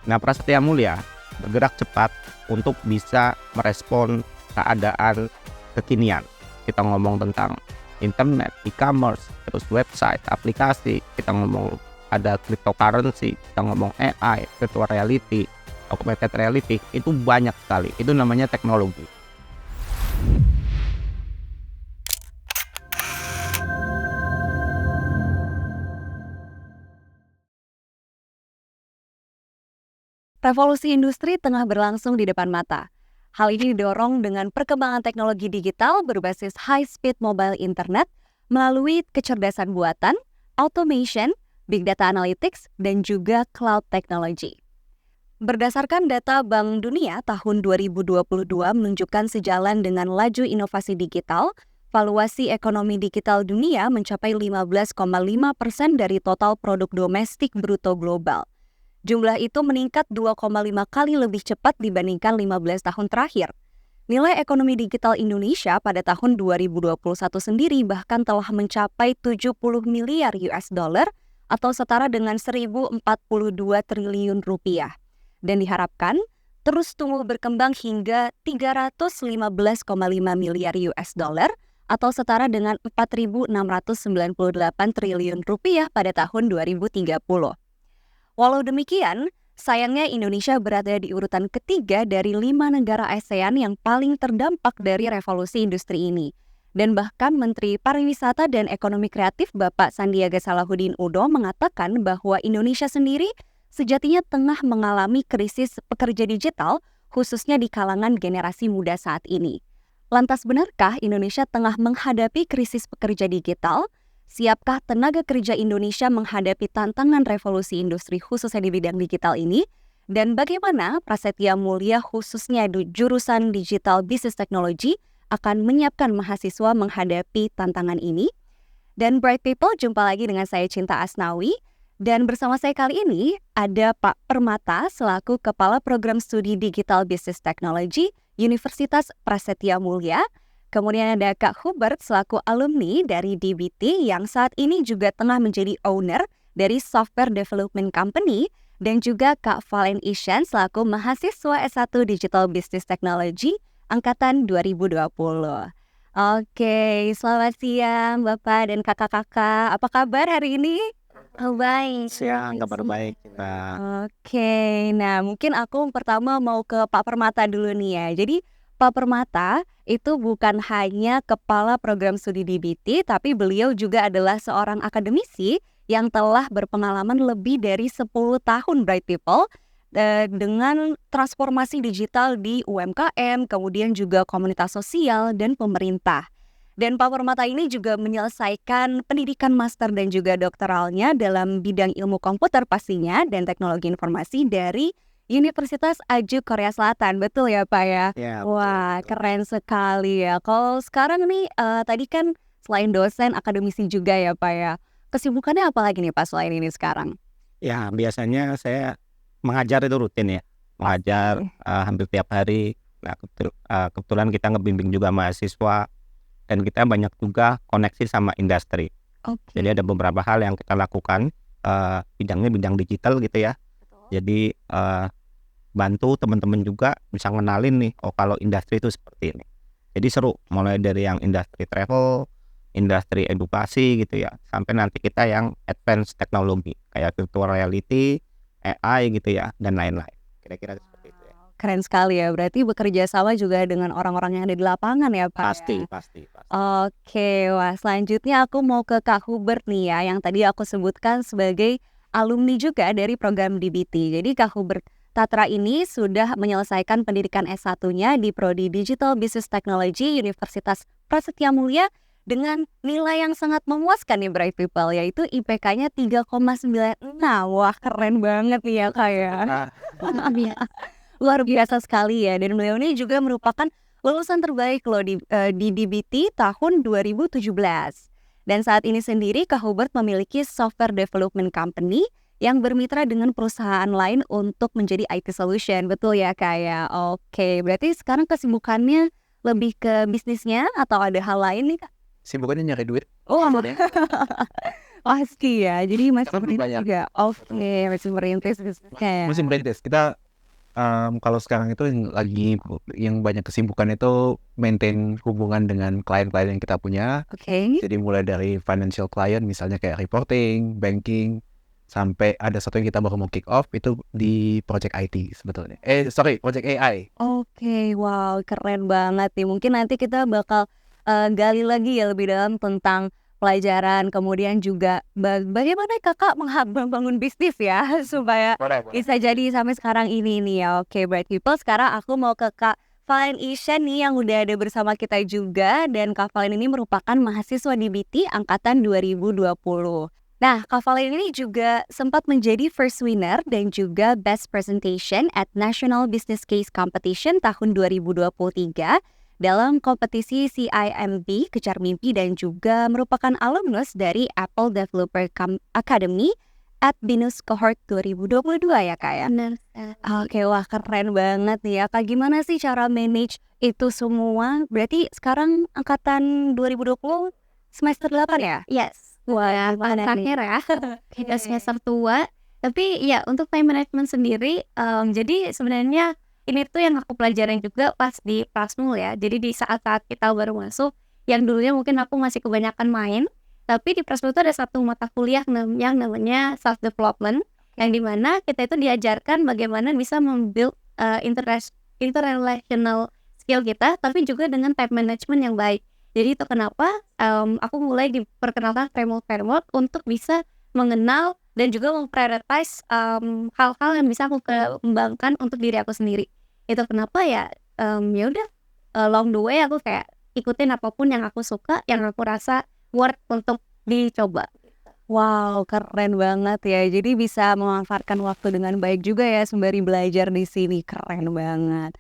Nah, Prasetya Mulia bergerak cepat untuk bisa merespon keadaan kekinian. Kita ngomong tentang internet, e-commerce, terus website, aplikasi, kita ngomong ada cryptocurrency, kita ngomong AI, virtual reality, augmented reality, itu banyak sekali. Itu namanya teknologi. Revolusi industri tengah berlangsung di depan mata. Hal ini didorong dengan perkembangan teknologi digital berbasis high-speed mobile internet melalui kecerdasan buatan, automation, big data analytics, dan juga cloud technology. Berdasarkan data Bank Dunia tahun 2022 menunjukkan sejalan dengan laju inovasi digital, valuasi ekonomi digital dunia mencapai 15,5% dari total produk domestik bruto global. Jumlah itu meningkat 2,5 kali lebih cepat dibandingkan 15 tahun terakhir. Nilai ekonomi digital Indonesia pada tahun 2021 sendiri bahkan telah mencapai 70 miliar US dollar atau setara dengan 1.042 triliun rupiah. Dan diharapkan terus tumbuh berkembang hingga 315,5 miliar US dollar atau setara dengan 4.698 triliun rupiah pada tahun 2030. Walau demikian, sayangnya Indonesia berada di urutan ketiga dari 5 negara ASEAN yang paling terdampak dari revolusi industri ini. Dan bahkan Menteri Pariwisata dan Ekonomi Kreatif Bapak Sandiaga Salahuddin Uno mengatakan bahwa Indonesia sendiri sejatinya tengah mengalami krisis pekerja digital, khususnya di kalangan generasi muda saat ini. Lantas benarkah Indonesia tengah menghadapi krisis pekerja digital? Siapkah tenaga kerja Indonesia menghadapi tantangan revolusi industri khususnya di bidang digital ini? Dan bagaimana Prasetya Mulia khususnya di jurusan Digital Business Technology akan menyiapkan mahasiswa menghadapi tantangan ini? Dan Bright People, jumpa lagi dengan saya Cinta Asnawi. Dan bersama saya kali ini ada Pak Permata selaku Kepala Program Studi Digital Business Technology Universitas Prasetya Mulia. Kemudian ada Kak Hubert selaku alumni dari DBT yang saat ini juga tengah menjadi owner dari Software Development Company, dan juga Kak Valen Ishan selaku mahasiswa S1 Digital Business Technology angkatan 2020. Oke, selamat siang Bapak dan kakak-kakak. Apa kabar hari ini? Baik. Siang, kabar baik kita. Oke, nah mungkin aku pertama mau ke Pak Permata dulu nih ya. Jadi Pak Permata itu bukan hanya kepala program studi DBT, tapi beliau juga adalah seorang akademisi yang telah berpengalaman lebih dari 10 tahun Bright People dengan transformasi digital di UMKM, kemudian juga komunitas sosial dan pemerintah. Dan Pak Permata ini juga menyelesaikan pendidikan master dan juga doktoralnya dalam bidang ilmu komputer pastinya dan teknologi informasi dari Universitas Aju Korea Selatan, betul ya Pak ya? Ya, Wah, betul. keren sekali ya. Kalau sekarang nih, tadi kan selain dosen, akademisi juga ya Pak ya. Kesibukannya apa lagi nih Pak selain ini sekarang? Ya, biasanya saya mengajar itu rutin ya. Mengajar hampir tiap hari. Nah, kebetulan kita ngebimbing juga mahasiswa dan kita banyak juga koneksi sama industri. Oke. Jadi ada beberapa hal yang kita lakukan, bidangnya bidang digital gitu ya. Jadi bantu teman-teman juga bisa ngenalin nih, oh kalau industri itu seperti ini. Jadi seru, mulai dari yang industri travel, industri edukasi gitu ya, sampai nanti kita yang advance teknologi kayak virtual reality, AI gitu ya, dan lain-lain. Kira-kira seperti itu ya. Keren sekali ya, berarti bekerja sama juga dengan orang-orang yang ada di lapangan ya Pak? Pasti. Oke, wah selanjutnya aku mau ke Kak Hubert nih ya, yang tadi aku sebutkan sebagai alumni juga dari program DBT. Jadi Kak Hubert Tatra ini sudah menyelesaikan pendidikan S1-nya di Prodi Digital Business Technology Universitas Prasetya Mulia dengan nilai yang sangat memuaskan nih Bright People, yaitu IPK-nya 3,96. Wah keren banget nih ya Kak ya. Luar biasa sekali ya, dan beliau ini juga merupakan lulusan terbaik loh di DBT tahun 2017. Dan saat ini sendiri Kak Hubert memiliki software development company yang bermitra dengan perusahaan lain untuk menjadi IT solution, betul ya Kak ya? Oke, berarti sekarang kesibukannya lebih ke bisnisnya atau ada hal lain nih Kak? Sibukannya nyari duit. Oh, Pasti ya, jadi masih Karena merintis banyak. juga. Oke, masih merintis bisnisnya ya. Musim merintis kita kalau sekarang itu yang banyak kesibukan itu maintain hubungan dengan klien-klien yang kita punya. Oke. Jadi mulai dari financial client misalnya kayak reporting, banking, sampai ada satu yang kita baru mau kick off itu di project IT sebetulnya. Project AI. Oke, wow, keren banget nih. Mungkin nanti kita bakal gali lagi ya lebih dalam tentang pelajaran, kemudian juga bagaimana kakak membangun bisnis ya supaya Boleh. bisa jadi sampai sekarang ini nih ya. Oke, Bright People, sekarang aku mau ke Kak Valen Ishan nih yang udah ada bersama kita juga, dan Kak Valen ini merupakan mahasiswa di BT angkatan 2020. Nah, Kak Valen ini juga sempat menjadi first winner dan juga best presentation at National Business Case Competition tahun 2023 dalam kompetisi CIMB Kejar Mimpi, dan juga merupakan alumnus dari Apple Developer Academy at BINUS Cohort 2022 ya Kak ya? Benar. Oke, wah keren banget nih ya Kak. Gimana sih cara manage itu semua? Berarti sekarang angkatan 2020 semester 8 ya? Yes. Wah, gimana nih? Terakhir ya. Kita semester tua. Tapi ya untuk time management sendiri, jadi sebenarnya ini tuh yang aku pelajarin juga pas di Prasmul ya. Jadi di saat-saat kita baru masuk, yang dulunya mungkin aku masih kebanyakan main, tapi di Prasmul itu ada satu mata kuliah yang namanya self development, yang dimana kita itu diajarkan bagaimana bisa membuild interrelational skill kita, tapi juga dengan time management yang baik. Jadi itu kenapa aku mulai diperkenalkan framework untuk bisa mengenal dan juga memprioritize hal-hal yang bisa aku kembangkan untuk diri aku sendiri. Itu kenapa ya udah along the way aku kayak ikutin apapun yang aku suka, yang aku rasa worth untuk dicoba. Wow, keren banget ya. Jadi bisa memanfaatkan waktu dengan baik juga ya sembari belajar di sini. Keren banget.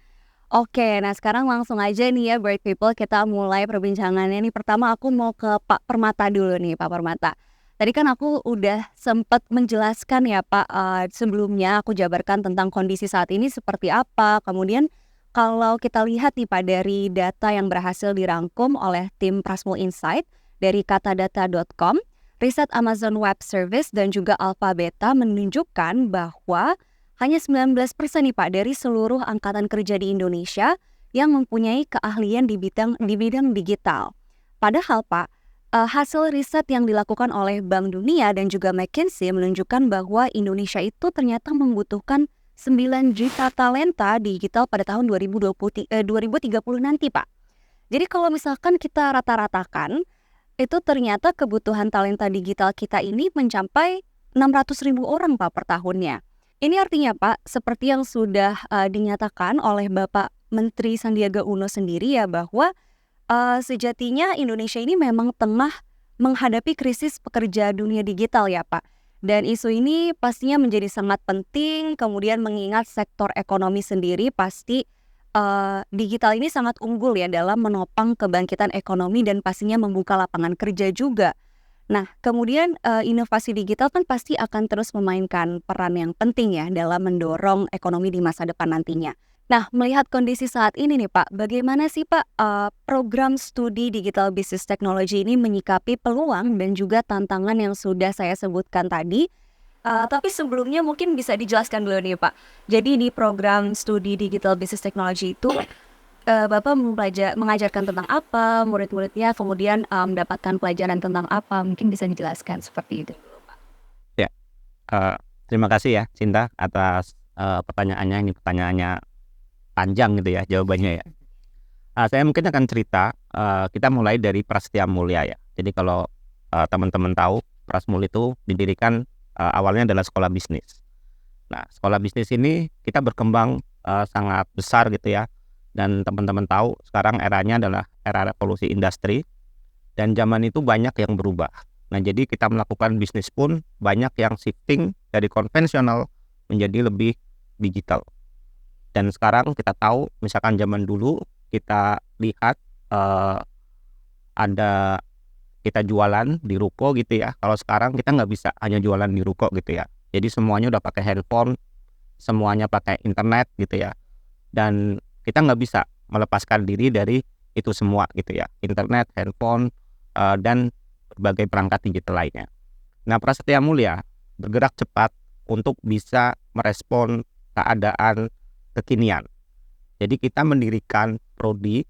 Oke, nah sekarang langsung aja nih ya Bright People, kita mulai perbincangannya nih. Pertama aku mau ke Pak Permata dulu nih, Pak Permata. Tadi kan aku udah sempat menjelaskan ya Pak, sebelumnya aku jabarkan tentang kondisi saat ini seperti apa. Kemudian kalau kita lihat nih Pak dari data yang berhasil dirangkum oleh tim Prasmul Insight dari katadata.com, riset Amazon Web Service dan juga Alpha Beta menunjukkan bahwa hanya 19% nih Pak dari seluruh angkatan kerja di Indonesia yang mempunyai keahlian di bidang digital. Padahal Pak, hasil riset yang dilakukan oleh Bank Dunia dan juga McKinsey menunjukkan bahwa Indonesia itu ternyata membutuhkan 9 juta talenta digital pada tahun 2030 nanti Pak. Jadi kalau misalkan kita rata-ratakan, itu ternyata kebutuhan talenta digital kita ini mencapai 600.000 orang Pak per tahunnya. Ini artinya Pak, seperti yang sudah dinyatakan oleh Bapak Menteri Sandiaga Uno sendiri ya, bahwa sejatinya Indonesia ini memang tengah menghadapi krisis pekerja dunia digital ya Pak. Dan isu ini pastinya menjadi sangat penting, kemudian mengingat sektor ekonomi sendiri pasti digital ini sangat unggul ya dalam menopang kebangkitan ekonomi dan pastinya membuka lapangan kerja juga. Nah, kemudian inovasi digital kan pasti akan terus memainkan peran yang penting ya dalam mendorong ekonomi di masa depan nantinya. Nah, melihat kondisi saat ini nih Pak, bagaimana sih Pak program studi Digital Business Technology ini menyikapi peluang dan juga tantangan yang sudah saya sebutkan tadi? Tapi sebelumnya mungkin bisa dijelaskan dulu nih Pak. Jadi di program studi Digital Business Technology itu Bapak mengajarkan tentang apa, murid-muridnya kemudian mendapatkan pelajaran tentang apa, mungkin bisa dijelaskan seperti itu. Ya, terima kasih ya Cinta atas pertanyaannya. Ini pertanyaannya panjang gitu ya jawabannya ya. Saya mungkin akan cerita, kita mulai dari Prasetya Mulia ya. Jadi kalau teman-teman tahu, Prasmul itu didirikan awalnya adalah sekolah bisnis. Nah, sekolah bisnis ini kita berkembang sangat besar gitu ya. Dan teman-teman tahu sekarang eranya adalah era revolusi industri dan zaman itu banyak yang berubah. Nah, jadi kita melakukan bisnis pun banyak yang shifting dari konvensional menjadi lebih digital. Dan sekarang kita tahu misalkan zaman dulu kita lihat ada kita jualan di ruko gitu ya. Kalau sekarang kita nggak bisa hanya jualan di ruko gitu ya. Jadi semuanya udah pakai handphone, semuanya pakai internet gitu ya. Dan kita nggak bisa melepaskan diri dari itu semua gitu ya, internet, handphone, dan berbagai perangkat digital lainnya. Nah, Prasetya Mulia bergerak cepat untuk bisa merespon keadaan kekinian. Jadi kita mendirikan prodi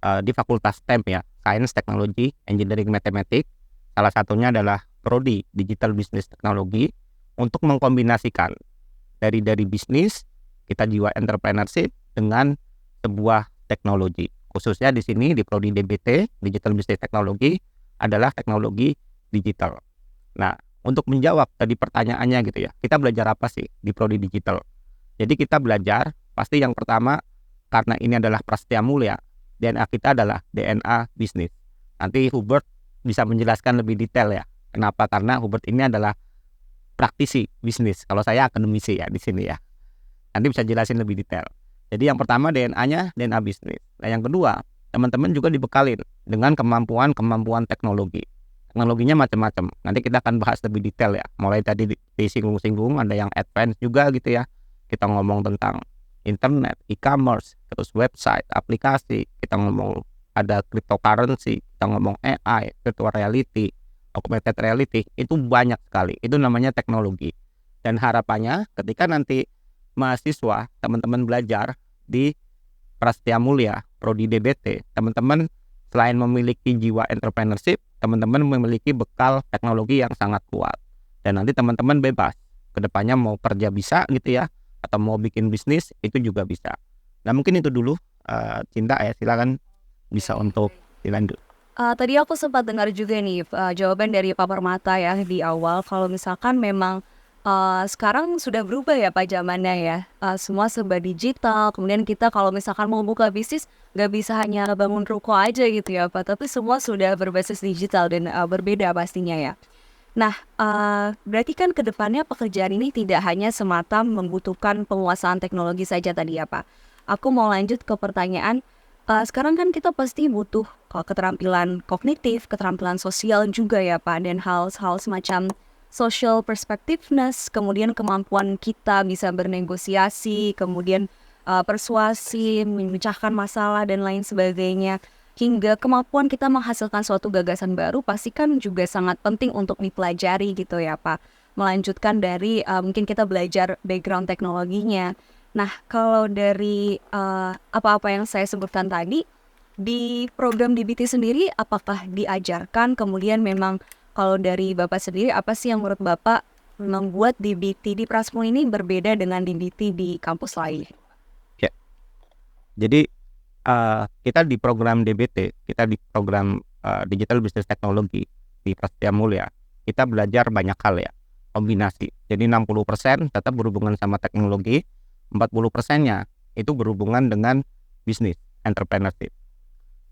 di Fakultas STEM ya, Science, Technology, Engineering, Mathematics. Salah satunya adalah prodi Digital Business Technology untuk mengkombinasikan dari bisnis, kita jiwa entrepreneurship dengan sebuah teknologi. Khususnya di sini di prodi DBT, Digital Business Technology, adalah teknologi digital. Nah, untuk menjawab tadi pertanyaannya gitu ya, kita belajar apa sih di prodi digital? Jadi kita belajar, pasti yang pertama, karena ini adalah Prasetya Mulia, DNA kita adalah DNA bisnis. Nanti Hubert bisa menjelaskan lebih detail ya. Kenapa? Karena Hubert ini adalah praktisi bisnis. Kalau saya akademisi ya di sini ya. Nanti bisa jelasin lebih detail. Jadi yang pertama DNA-nya DNA bisnis. Nah, yang kedua, teman-teman juga dibekalin dengan kemampuan teknologi. Teknologinya macam-macam. Nanti kita akan bahas lebih detail ya. Mulai tadi disinggung-singgung, ada yang advance juga gitu ya. Kita ngomong tentang internet, e-commerce, terus website, aplikasi. Kita ngomong ada cryptocurrency, kita ngomong AI, virtual reality, augmented reality. Itu banyak sekali. Itu namanya teknologi. Dan harapannya ketika nanti mahasiswa, teman-teman belajar di Prasetya Mulia, prodi DBT, teman-teman selain memiliki jiwa entrepreneurship, teman-teman memiliki bekal teknologi yang sangat kuat. Dan nanti teman-teman bebas. Kedepannya mau kerja bisa gitu ya, atau mau bikin bisnis, itu juga bisa. Nah, mungkin itu dulu, Cinta ya, silakan bisa untuk dilanjut. Tadi aku sempat dengar juga nih jawaban dari Pak Permata ya di awal, kalau misalkan memang sekarang sudah berubah ya Pak zamannya ya, semua serba digital, kemudian kita kalau misalkan mau buka bisnis nggak bisa hanya bangun ruko aja gitu ya Pak, tapi semua sudah berbasis digital dan berbeda pastinya ya. Nah, berarti kan ke depannya pekerjaan ini tidak hanya semata membutuhkan penguasaan teknologi saja tadi ya Pak. Aku mau lanjut ke pertanyaan, sekarang kan kita pasti butuh keterampilan kognitif, keterampilan sosial juga ya Pak, dan hal-hal semacam social perspectiveness, kemudian kemampuan kita bisa bernegosiasi, kemudian persuasi, memecahkan masalah dan lain sebagainya, hingga kemampuan kita menghasilkan suatu gagasan baru pasti kan juga sangat penting untuk dipelajari gitu ya Pak. Melanjutkan dari mungkin kita belajar background teknologinya. Nah, kalau dari apa-apa yang saya sebutkan tadi, di program DBT sendiri apakah diajarkan, kemudian memang kalau dari Bapak sendiri, apa sih yang menurut Bapak membuat DBT di Prasmo ini berbeda dengan DBT di kampus lain? Ya, jadi kita di program DBT, kita di program Digital Business Technology di Prasetya Mulia, kita belajar banyak hal ya, kombinasi. Jadi 60% tetap berhubungan sama teknologi, 40%-nya itu berhubungan dengan bisnis, entrepreneurship.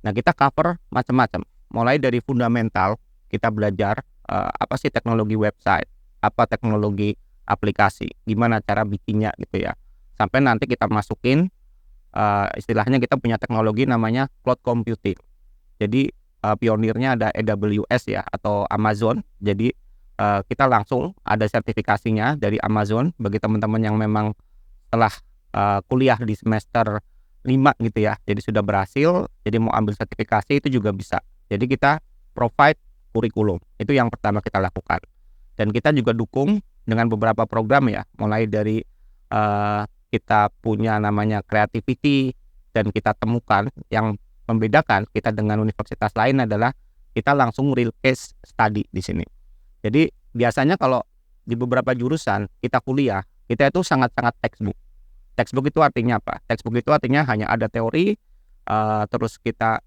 Nah, kita cover macam-macam, mulai dari fundamental, kita belajar apa sih teknologi website, apa teknologi aplikasi, gimana cara bikinnya gitu ya. Sampai nanti kita masukin istilahnya kita punya teknologi namanya cloud computing. Jadi pionirnya ada AWS ya atau Amazon. Jadi kita langsung ada sertifikasinya dari Amazon bagi teman-teman yang memang telah kuliah di semester 5 gitu ya. Jadi sudah berhasil, jadi mau ambil sertifikasi itu juga bisa. Jadi kita provide kurikulum, itu yang pertama kita lakukan. Dan kita juga dukung dengan beberapa program ya, mulai dari kita punya namanya creativity, dan kita temukan yang membedakan kita dengan universitas lain adalah kita langsung real case study di sini. Jadi biasanya kalau di beberapa jurusan kita kuliah, kita itu sangat-sangat textbook. Textbook itu artinya apa? Textbook itu artinya hanya ada teori, terus kita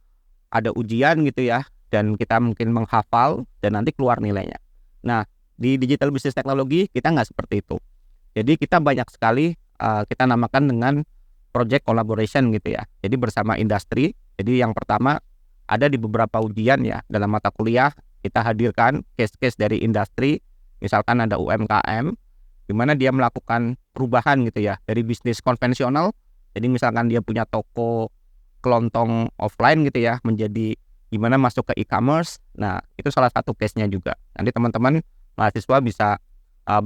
ada ujian gitu ya, dan kita mungkin menghafal dan nanti keluar nilainya. Nah, di Digital Business Technology kita nggak seperti itu. Jadi kita banyak sekali kita namakan dengan project collaboration gitu ya. Jadi bersama industri. Jadi yang pertama ada di beberapa ujian ya dalam mata kuliah kita hadirkan case-case dari industri. Misalkan ada UMKM di mana dia melakukan perubahan gitu ya dari bisnis konvensional. Jadi misalkan dia punya toko kelontong offline gitu ya menjadi gimana masuk ke e-commerce. Nah, itu salah satu case-nya juga. Nanti teman-teman mahasiswa bisa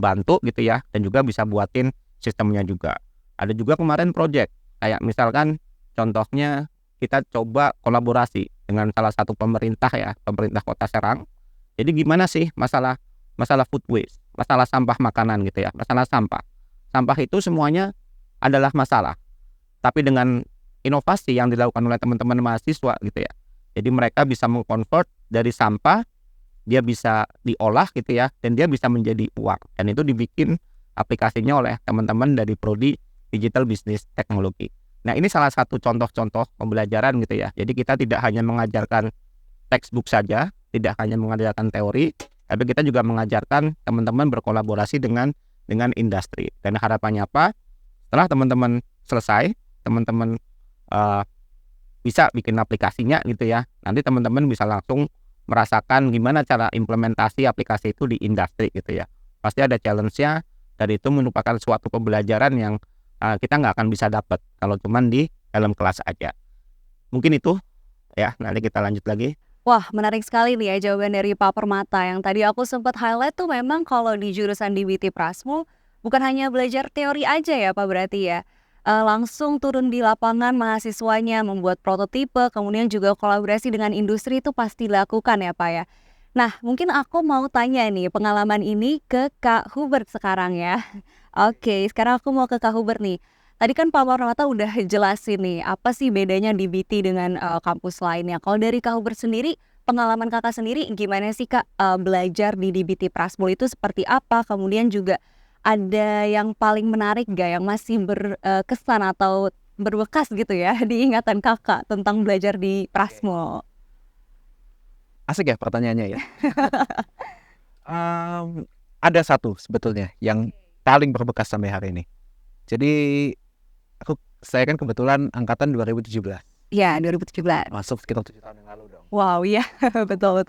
bantu gitu ya, dan juga bisa buatin sistemnya juga. Ada juga kemarin project, kayak misalkan contohnya kita coba kolaborasi dengan salah satu pemerintah ya, pemerintah Kota Serang. Jadi gimana sih masalah masalah food waste, masalah sampah makanan gitu ya, masalah sampah. Sampah itu semuanya adalah masalah. Tapi dengan inovasi yang dilakukan oleh teman-teman mahasiswa gitu ya. Jadi mereka bisa mengkonvert dari sampah, dia bisa diolah gitu ya, dan dia bisa menjadi uang. Dan itu dibikin aplikasinya oleh teman-teman dari Prodi Digital Business Technology. Nah, ini salah satu contoh-contoh pembelajaran gitu ya. Jadi kita tidak hanya mengajarkan textbook saja, tidak hanya mengajarkan teori, tapi kita juga mengajarkan teman-teman berkolaborasi dengan industri. Dan harapannya apa? Setelah teman-teman selesai, teman-teman bisa bikin aplikasinya gitu ya. Nanti teman-teman bisa langsung merasakan gimana cara implementasi aplikasi itu di industri gitu ya. Pasti ada challenge-nya, dan itu merupakan suatu pembelajaran yang kita nggak akan bisa dapat kalau cuman di dalam kelas aja. Mungkin itu ya, nanti kita lanjut lagi. Wah, menarik sekali nih ya jawaban dari Pak Permata. Yang tadi aku sempat highlight tuh memang kalau di jurusan DBT Prasmul bukan hanya belajar teori aja ya Pak berarti ya. Langsung turun di lapangan mahasiswanya membuat prototipe, kemudian juga kolaborasi dengan industri itu pasti dilakukan ya Pak ya. Nah, mungkin aku mau tanya nih pengalaman ini ke Kak Hubert sekarang ya. Oke, sekarang aku mau ke Kak Hubert nih. Tadi kan Pak Permata udah jelasin nih apa sih bedanya DBT dengan kampus lainnya. Kalau dari Kak Hubert sendiri, pengalaman kakak sendiri gimana sih Kak belajar di DBT Prasmul itu seperti apa? Kemudian juga ada yang paling menarik gak yang masih berkesan atau berbekas gitu ya di ingatan kakak tentang belajar di Prasmul? Asik ya pertanyaannya ya. Ada satu sebetulnya yang paling berbekas sampai hari ini. Jadi saya kan kebetulan angkatan 2017. Ya, 2017. Masuk sekitar 7 tahun yang lalu dong. Wow, iya betul.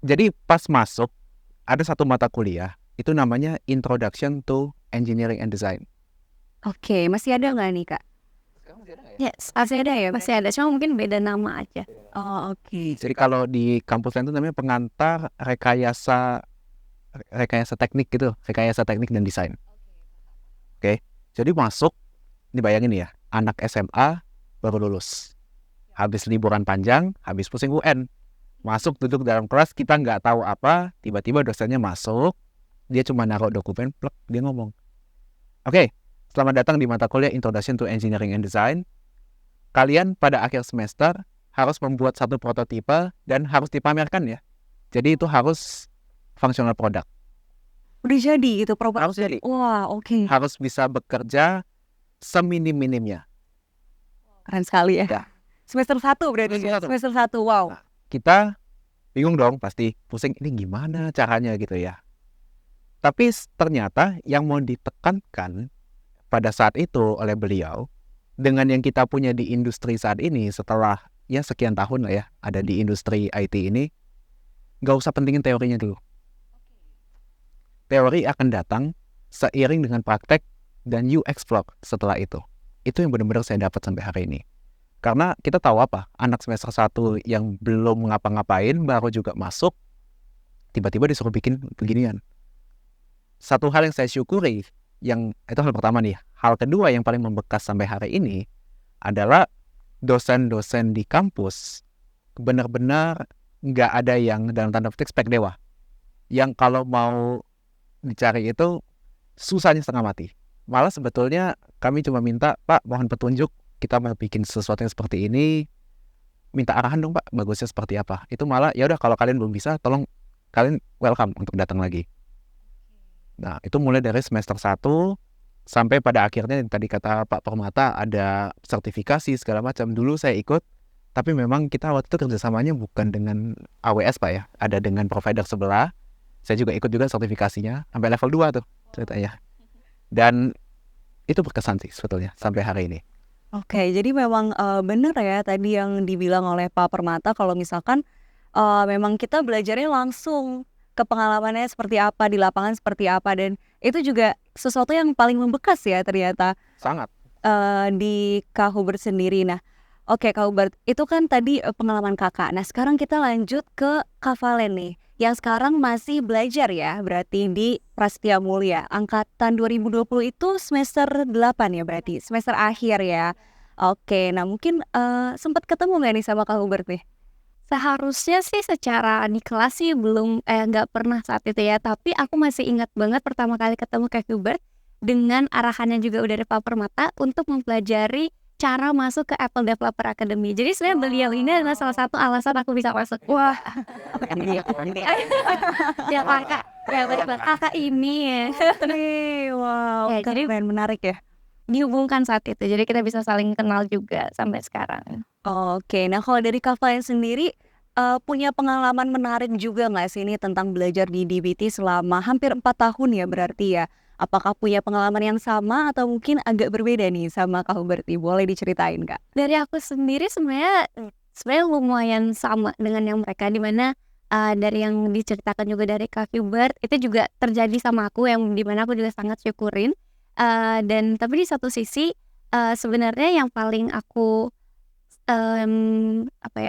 Jadi pas masuk ada satu mata kuliah itu namanya Introduction to Engineering and Design. Oke, masih ada nggak nih Kak? Sekarang masih ada nggak ya? Yes, masih ada ya, masih ada. Cuma mungkin beda nama aja. Oh, oke. Jadi kalau di kampus lain itu namanya pengantar rekayasa teknik gitu, rekayasa teknik dan desain. Oke. Jadi masuk, dibayangin ya, anak SMA baru lulus. Habis liburan panjang, habis pusing UN. Masuk duduk dalam kelas, kita nggak tahu apa, tiba-tiba dosennya masuk, dia cuma naruh dokumen, plek, dia ngomong, "Oke, selamat datang di mata kuliah Introduction to Engineering and Design. Kalian pada akhir semester harus membuat satu prototipe dan harus dipamerkan ya. Jadi itu harus functional product. Udah jadi itu proper. Harus jadi. Wah, oke. Harus bisa bekerja seminim-minimnya." Keren sekali ya. Ya. Semester 1 berarti. Semester 1. Semester 1, wow. Nah, kita bingung dong pasti, pusing ini gimana caranya gitu ya. Tapi ternyata yang mau ditekankan pada saat itu oleh beliau, dengan yang kita punya di industri saat ini setelah ya sekian tahun lah ya ada di industri IT ini, gak usah pentingin teorinya dulu. Teori akan datang seiring dengan praktek dan you explore setelah itu. Itu yang benar-benar saya dapat sampai hari ini. Karena kita tahu apa, anak semester 1 yang belum ngapa-ngapain, baru juga masuk, tiba-tiba disuruh bikin beginian. Satu hal yang saya syukuri, yang itu hal pertama nih. Hal kedua yang paling membekas sampai hari ini adalah dosen-dosen di kampus benar-benar nggak ada yang dalam tanda petik spek dewa. Yang kalau mau dicari itu susahnya setengah mati. Malah sebetulnya kami cuma minta, "Pak, mohon petunjuk, kita mau bikin sesuatu yang seperti ini, minta arahan dong Pak, bagusnya seperti apa." Itu malah ya udah kalau kalian belum bisa, tolong kalian welcome untuk datang lagi. Nah, itu mulai dari semester 1 sampai pada akhirnya yang tadi kata Pak Permata ada sertifikasi segala macam. Dulu saya ikut, tapi memang kita waktu itu kerjasamanya bukan dengan AWS Pak ya, ada dengan provider sebelah. Saya juga ikut juga sertifikasinya sampai level 2 tuh ceritanya. Dan itu berkesan sih sebetulnya sampai hari ini. Oke, jadi memang benar ya tadi yang dibilang oleh Pak Permata kalau misalkan memang kita belajarnya langsung ke pengalamannya seperti apa, di lapangan seperti apa, dan itu juga sesuatu yang paling membekas ya ternyata Sangat. di Kak Hubert sendiri. Nah, oke Kak Hubert, itu kan tadi pengalaman kakak. Nah, sekarang kita lanjut ke Kak Valen nih, yang sekarang masih belajar ya, berarti di Prasetya Mulia. Angkatan 2020 itu semester 8 ya berarti, semester akhir ya. Oke, nah mungkin sempat ketemu nggak nih sama Kak Hubert nih? Seharusnya sih secara di kelas sih belum nggak pernah saat itu ya, tapi aku masih ingat banget pertama kali ketemu Kak Hubert dengan arahannya juga udah ada paper mata untuk mempelajari cara masuk ke Apple Developer Academy. Jadi sebenarnya beliau ini adalah salah satu alasan aku bisa masuk. Wah, ya kakak, ya betul kakak ini ya. Wow, Ya, jadi keren, menarik ya. dihubungkan saat itu, jadi kita bisa saling kenal juga sampai sekarang. Oke, nah kalau dari Kak Valen sendiri punya pengalaman menarik juga nggak sih ini tentang belajar di DBT selama hampir 4 tahun ya berarti ya? Apakah punya pengalaman yang sama atau mungkin agak berbeda nih sama Kak Huberti? Boleh diceritain Kak? Dari aku sendiri sebenarnya lumayan sama dengan yang mereka, di mana dari yang diceritakan juga dari Kak Hubert itu juga terjadi sama aku, yang di mana aku juga sangat syukurin. Dan tapi di satu sisi sebenarnya yang paling aku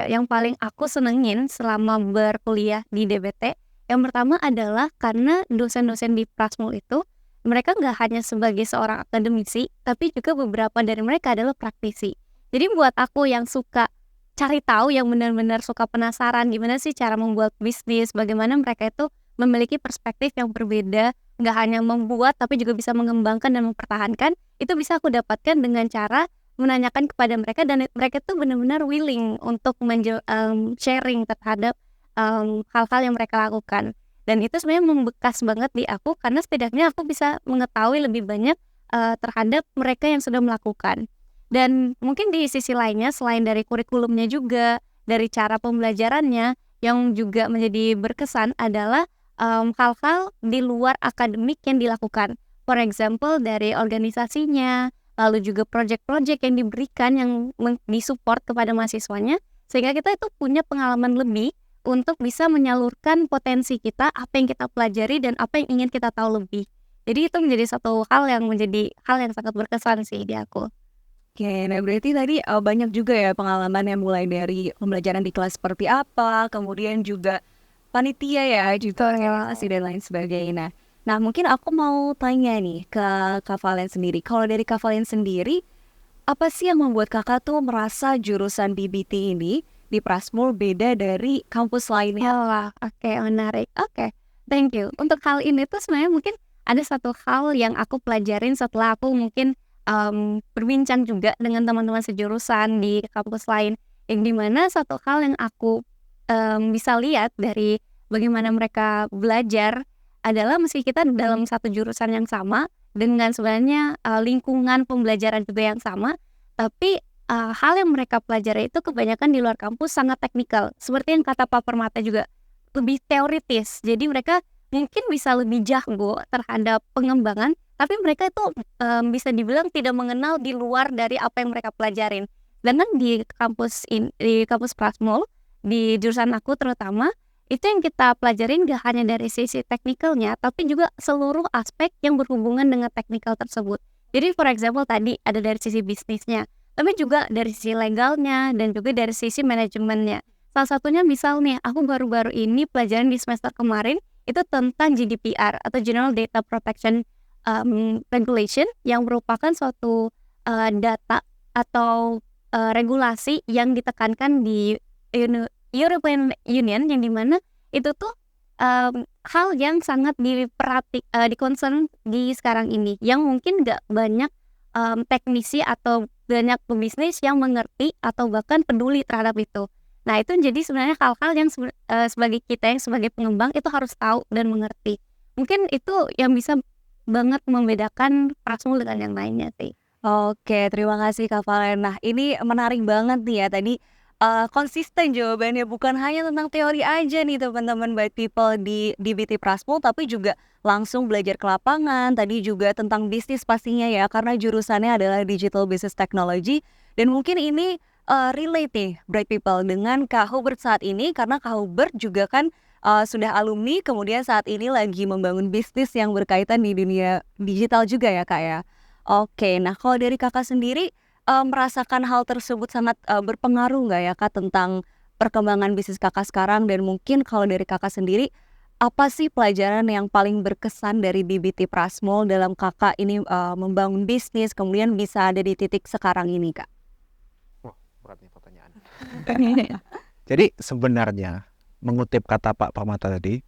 yang paling aku senengin selama berkuliah di DBT, yang pertama adalah karena dosen-dosen di Prasmul itu mereka nggak hanya sebagai seorang akademisi, tapi juga beberapa dari mereka adalah praktisi. Jadi buat aku yang suka cari tahu, yang benar-benar suka penasaran gimana sih cara membuat bisnis, bagaimana mereka itu memiliki perspektif yang berbeda, nggak hanya membuat tapi juga bisa mengembangkan dan mempertahankan, itu bisa aku dapatkan dengan cara menanyakan kepada mereka, dan mereka tuh benar-benar willing untuk sharing terhadap hal-hal yang mereka lakukan. Dan itu sebenarnya membekas banget di aku, karena setidaknya aku bisa mengetahui lebih banyak terhadap mereka yang sudah melakukan. Dan mungkin di sisi lainnya, selain dari kurikulumnya juga, dari cara pembelajarannya, yang juga menjadi berkesan adalah hal-hal di luar akademik yang dilakukan. For example, dari organisasinya, lalu juga project-project yang diberikan yang disupport kepada mahasiswanya, sehingga kita itu punya pengalaman lebih untuk bisa menyalurkan potensi kita, apa yang kita pelajari dan apa yang ingin kita tahu lebih. Jadi itu menjadi satu hal yang sangat berkesan sih di aku. Oke, nah berarti tadi banyak juga ya pengalaman yang mulai dari pembelajaran di kelas seperti apa, kemudian juga panitia ya, juga relasi dan lain sebagainya. Nah mungkin aku mau tanya nih ke Kak Valen sendiri. Kalau dari Kak Valen sendiri, apa sih yang membuat kakak tuh merasa jurusan DBT ini di Prasmul beda dari kampus lainnya? Wah, oke, menarik. Oke, thank you. Untuk hal ini tuh sebenarnya mungkin ada satu hal yang aku pelajarin setelah aku mungkin berbincang juga dengan teman-teman sejurusan di kampus lain, yang dimana satu hal yang aku bisa lihat dari bagaimana mereka belajar adalah meski kita dalam satu jurusan yang sama, dengan sebenarnya lingkungan pembelajaran juga yang sama, tapi hal yang mereka pelajari itu kebanyakan di luar kampus sangat teknikal. Seperti yang kata Pak Permata juga, lebih teoritis. Jadi mereka mungkin bisa lebih jago terhadap pengembangan, tapi mereka itu bisa dibilang tidak mengenal di luar dari apa yang mereka pelajarin. Dan di kampus Prasmul, di jurusan aku terutama, itu yang kita pelajarin gak hanya dari sisi teknikalnya, tapi juga seluruh aspek yang berhubungan dengan teknikal tersebut. Jadi for example tadi ada dari sisi bisnisnya, tapi juga dari sisi legalnya dan juga dari sisi manajemennya. Salah satunya misal nih, aku baru-baru ini pelajaran di semester kemarin itu tentang GDPR atau General Data Protection Regulation, yang merupakan suatu data atau regulasi yang ditekankan di European Union, yang dimana itu tuh hal yang sangat di-concern di sekarang ini, yang mungkin gak banyak teknisi atau banyak pebisnis yang mengerti atau bahkan peduli terhadap itu. Nah itu jadi sebenarnya hal-hal yang sebagai kita yang sebagai pengembang itu harus tahu dan mengerti. Mungkin itu yang bisa banget membedakan Prasmul dengan yang lainnya sih. Oke, terima kasih Kak Valen. Nah ini menarik banget nih ya tadi. Konsisten jawabannya, bukan hanya tentang teori aja nih teman-teman Bright People di DBT Prasmul, tapi juga langsung belajar ke lapangan. Tadi juga tentang bisnis pastinya ya, karena jurusannya adalah Digital Business Technology. Dan mungkin ini relate nih Bright People dengan Kak Hubert saat ini, karena Kak Hubert juga kan sudah alumni, kemudian saat ini lagi membangun bisnis yang berkaitan di dunia digital juga ya Kak ya. Oke, nah kalau dari kakak sendiri, merasakan hal tersebut sangat berpengaruh nggak ya Kak tentang perkembangan bisnis kakak sekarang? Dan mungkin kalau dari kakak sendiri, apa sih pelajaran yang paling berkesan dari DBT Prasmul dalam kakak ini membangun bisnis kemudian bisa ada di titik sekarang ini Kak? Wah, berat nih pertanyaan. Jadi sebenarnya mengutip kata Pak Permata tadi,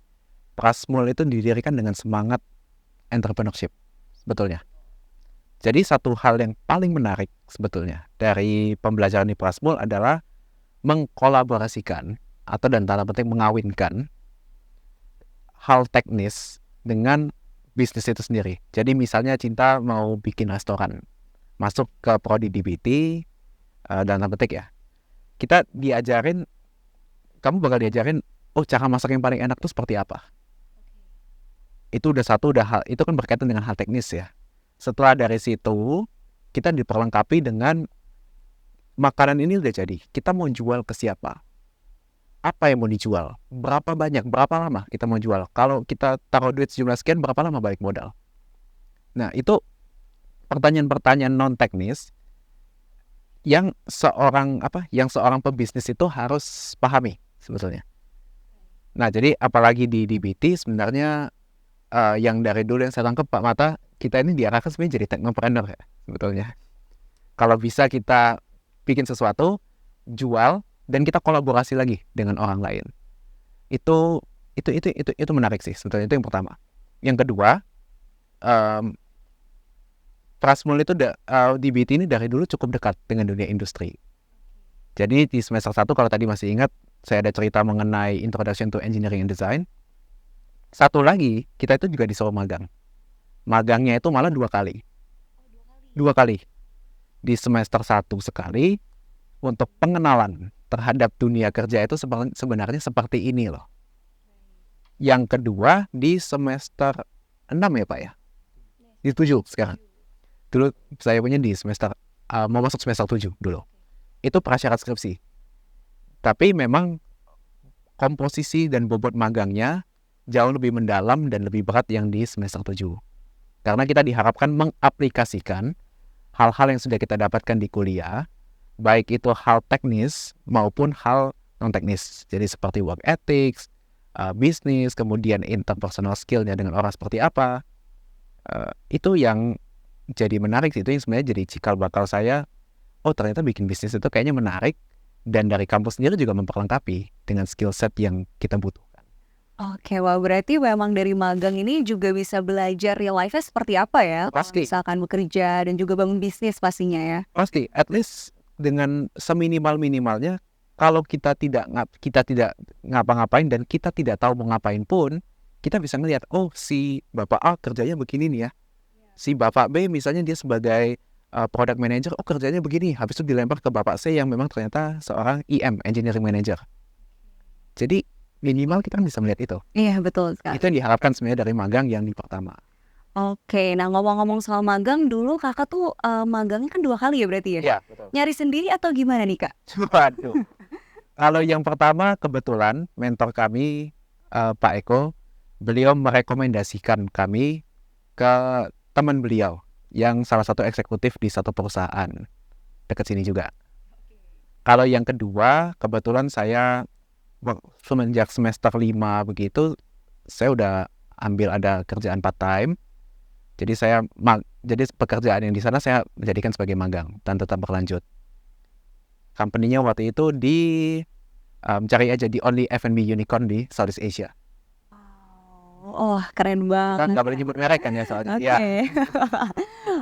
Prasmul itu didirikan dengan semangat entrepreneurship sebetulnya. Jadi satu hal yang paling menarik sebetulnya dari pembelajaran di Prasmul adalah mengkolaborasikan atau dan tanda petik mengawinkan hal teknis dengan bisnis itu sendiri. Jadi misalnya Cinta mau bikin restoran, masuk ke prodi DBT, dan tanda petik ya, kita diajarin, kamu bakal diajarin, oh cara masak yang paling enak itu seperti apa. Itu udah hal, itu kan berkaitan dengan hal teknis ya. Setelah dari situ, kita diperlengkapi dengan makanan ini udah jadi, kita mau jual ke siapa, apa yang mau dijual, berapa banyak, berapa lama kita mau jual. Kalau kita taruh duit sejumlah sekian, berapa lama balik modal. Nah itu pertanyaan-pertanyaan non teknis yang seorang pebisnis itu harus pahami sebetulnya. Nah jadi apalagi di DBT sebenarnya yang dari dulu yang saya tangkap Pak Mata, kita ini diarahkan sebenarnya jadi technopreneur ya sebetulnya. Kalau bisa kita bikin sesuatu, jual, dan kita kolaborasi lagi dengan orang lain. Itu menarik sih sebetulnya. Itu yang pertama. Yang kedua, Prasmul itu DBT ini dari dulu cukup dekat dengan dunia industri. Jadi di semester 1 kalau tadi masih ingat, saya ada cerita mengenai Introduction to Engineering and Design. Satu lagi, kita itu juga disuruh magang. Magangnya itu malah 2 kali. 2 kali. Di semester 1 sekali, untuk pengenalan terhadap dunia kerja itu sebenarnya seperti ini loh. Yang kedua di semester 6 ya Pak ya? Di 7 sekarang. Dulu saya punya di semester, mau masuk semester 7 dulu. Itu prasyarat skripsi. Tapi memang komposisi dan bobot magangnya jauh lebih mendalam dan lebih berat yang di semester 7. Karena kita diharapkan mengaplikasikan hal-hal yang sudah kita dapatkan di kuliah, baik itu hal teknis maupun hal non-teknis. Jadi seperti work ethics, bisnis, kemudian interpersonal skill-nya dengan orang seperti apa. Itu yang jadi menarik, itu yang sebenarnya jadi cikal bakal saya, oh ternyata bikin bisnis itu kayaknya menarik, dan dari kampus sendiri juga memperlengkapi dengan skill set yang kita butuhkan. Oke, wah berarti memang dari magang ini juga bisa belajar real life-nya seperti apa ya? Kalau Pasti. misalkan bekerja dan juga bangun bisnis pastinya ya. Pasti, at least dengan seminimal-minimalnya, kalau kita tidak ngapa-ngapain dan kita tidak tahu mau ngapain pun, kita bisa ngelihat, oh si Bapak A kerjanya begini nih ya. Si Bapak B misalnya dia sebagai product manager, oh kerjanya begini. Habis itu dilempar ke Bapak C yang memang ternyata seorang EM, engineering manager. Jadi minimal kita bisa melihat itu. Iya betul sekali. Itu yang diharapkan sebenarnya dari magang yang di pertama. Oke, nah ngomong-ngomong soal magang, dulu kakak tuh magangnya kan 2 kali ya berarti ya? Iya, betul. Nyari sendiri atau gimana nih kak? Waduh. Kalau yang pertama kebetulan mentor kami Pak Eko, beliau merekomendasikan kami ke teman beliau yang salah satu eksekutif di satu perusahaan dekat sini juga. Kalau yang kedua kebetulan saya semenjak semester 5 begitu, saya udah ambil ada kerjaan part time. Jadi jadi pekerjaan yang di sana saya menjadikan sebagai magang dan tetap berlanjut. Company-nya waktu itu cari aja di Only F&B Unicorn di Southeast Asia. Oh, keren Kan banget. nggak boleh nyebut merek kan ya soalnya. Oke. Ya,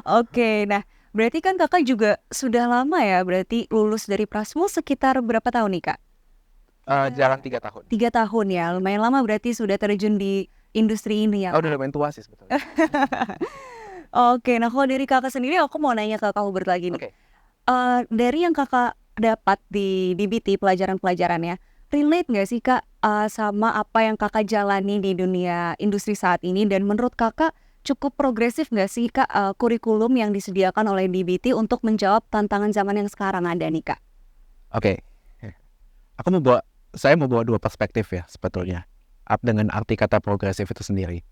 Oke, nah berarti kan kakak juga sudah lama ya, berarti lulus dari Prasmul sekitar berapa tahun nih kak? jalan 3 tahun. 3 tahun ya, lumayan lama berarti sudah terjun di industri ini ya. Oh, udah lumayan tua sih sebetulnya. Oke, nah kalau dari kakak sendiri aku mau nanya ke Kak Hubert lagi nih. Oke. Dari yang kakak dapat di DBT pelajaran-pelajarannya, relate nggak sih kak sama apa yang kakak jalani di dunia industri saat ini, dan menurut kakak cukup progresif nggak sih kak kurikulum yang disediakan oleh DBT untuk menjawab tantangan zaman yang sekarang ada nih kak? Oke. Saya mau bawa 2 perspektif ya sebetulnya. Dengan arti kata progresif itu sendiri.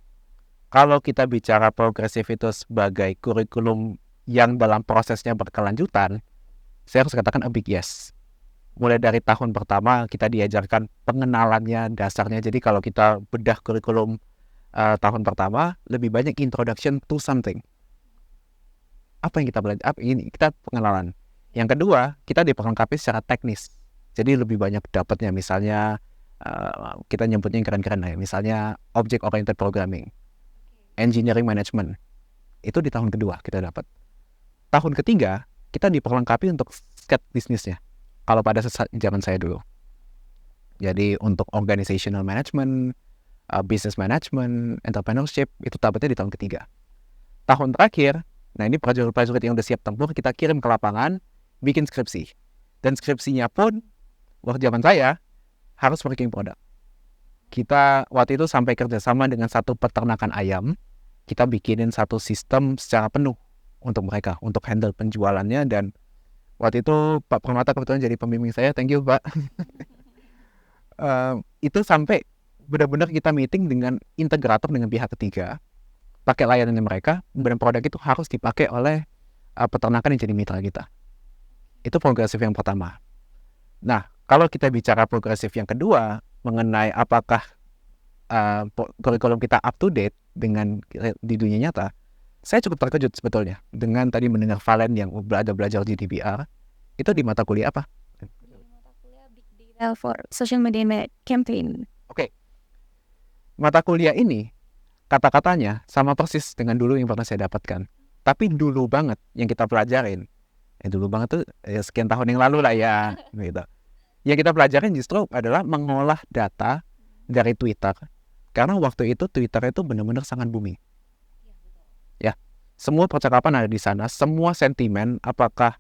Kalau kita bicara progresif itu sebagai kurikulum yang dalam prosesnya berkelanjutan, saya harus katakan a big yes. Mulai dari tahun pertama kita diajarkan pengenalannya, dasarnya. Jadi kalau kita bedah kurikulum tahun pertama, lebih banyak introduction to something. Apa yang kita belajar? Ini kita pengenalan. Yang kedua, kita diperlengkapi secara teknis. Jadi lebih banyak dapatnya, misalnya kita nyebutnya yang keren-keren lah ya, misalnya object oriented programming, engineering management. Itu di tahun kedua kita dapat. Tahun ketiga kita diperlengkapi untuk sket bisnisnya. Kalau pada zaman saya dulu. Jadi untuk organizational management, business management, entrepreneurship, itu dapatnya di tahun ketiga. Tahun terakhir, nah ini prajurit-prajurit yang udah siap tempur, kita kirim ke lapangan, bikin skripsi. Dan skripsinya pun, waktu zaman saya, harus working product. Kita waktu itu sampai kerjasama dengan satu peternakan ayam, kita bikinin satu sistem secara penuh untuk mereka, untuk handle penjualannya. Dan waktu itu Pak Permata kebetulan jadi pembimbing saya, thank you Pak. Itu sampai benar-benar kita meeting dengan integrator, dengan pihak ketiga, pakai layanan mereka, dan produk itu harus dipakai oleh peternakan yang jadi mitra kita. Itu progresif yang pertama. Nah, kalau kita bicara progresif yang kedua, mengenai apakah kurikulum kita up to date dengan di dunia nyata, saya cukup terkejut sebetulnya dengan tadi mendengar Valen yang belajar GDPR. Itu di mata kuliah apa? Mata kuliah Big Data for Social Media Campaign. Oke. Mata kuliah ini kata-katanya sama persis dengan dulu yang pernah saya dapatkan. Tapi dulu banget yang kita pelajarin, dulu banget tuh ya sekian tahun yang lalu lah ya, gitu. Yang kita pelajarin justru adalah mengolah data dari Twitter. Karena waktu itu Twitter itu benar-benar sangat booming. Ya, semua percakapan ada di sana, semua sentimen, apakah